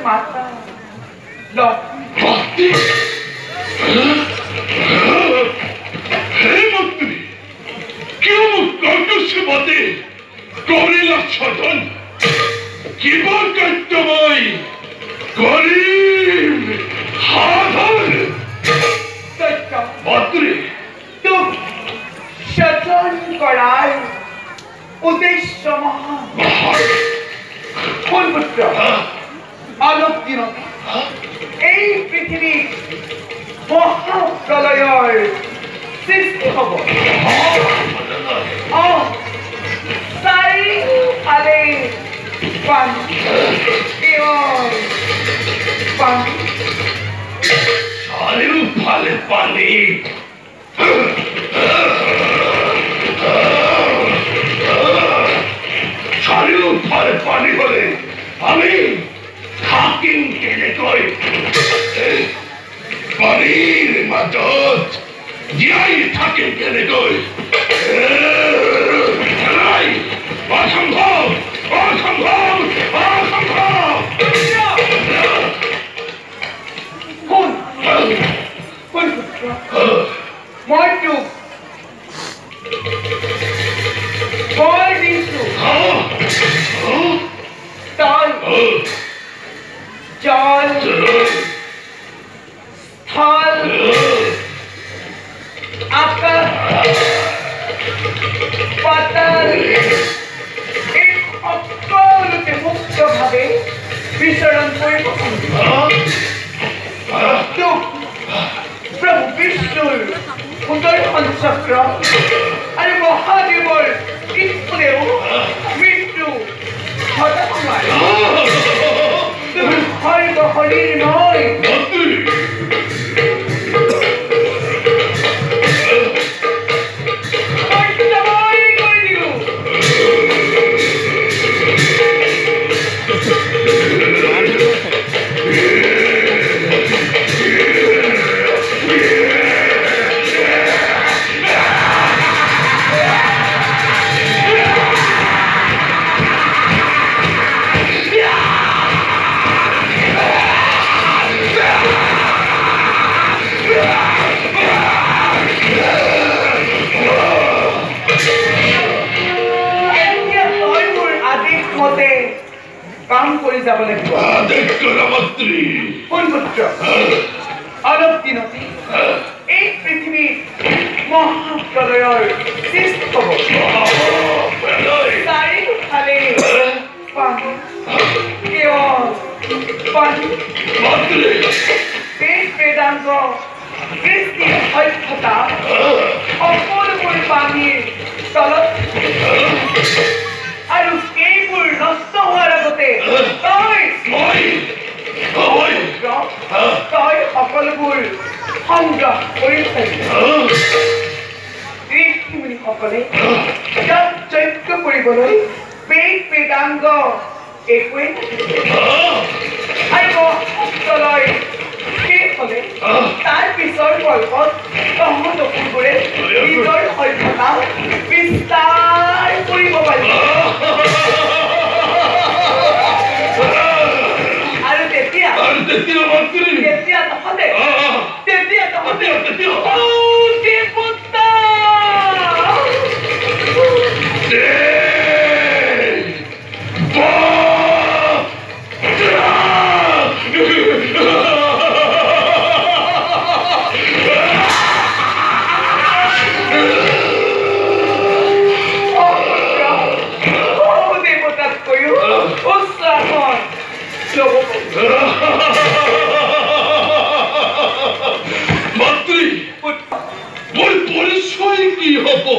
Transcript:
माता भक्ति हे मंत्री क्यों मुक्त से बातें कौरिला छठन किबा कट्टमाई करीम हाथर मंत्री तुम शठन कराय उद्देश्य महान কোন পুত্র আলোক দিন এই পৃথিবী মহাপ্রলয়ের সৃষ্টি হব চাৰিওফালে পানী কেৱল পানী চাৰিওফালে পানী চাৰিওফালে পানী হলে আমি থাকিম কেনেকৈ পানীৰ মাজত জীয়াই থাকিম কেনেকৈ অসম্ভৱ অসম্ভৱ অসম্ভৱ কোন পুত্ৰ মই তোক বল দিছো তই জল স্থল আকাশ পাতাল এই সকলোতে মুক্তভাৱে বিচৰণ কৰিব তোক প্ৰভু বিষ্ণুৰ সুদৰ্শন চক্ৰ আৰু মহাদেৱৰ কৃষ্ণেও মৃত্যু ঘটাব নোৱাৰে তুমি সৰ্বশৰীৰ নয় কাম কৰি যাব লাগিব কোন পুত্ৰ অলপ দিনতে এই পৃথিৱীত মহাপ্ৰলয়ৰ সৃষ্টি হ'ব চাৰিওফালে পানী কেৱল পানী বেদ বেদান্ত কৃষ্টিৰ সভ্যতা সকলোবোৰ পানীৰ তলত আৰু এইবোৰ নষ্ট হোৱাৰ আগতে তই সকলোবোৰ সংগ্ৰহ কৰি ঋষিমুনিসকলে ইয়াক যজ্ঞ কৰিবলৈ বেদ বেদাংগ একোৱেই আৰু মহাপ্ৰলয় শেষ হ'লে তাৰ পিছৰ কল্পত তহঁতবোৰে নিজৰ সভ্যতা বিস্তাৰ কৰিব পাৰিব আৰু তেতিয়া তহঁতে মন্ত্ৰী, ওৰ পৰিচয় কি হবো?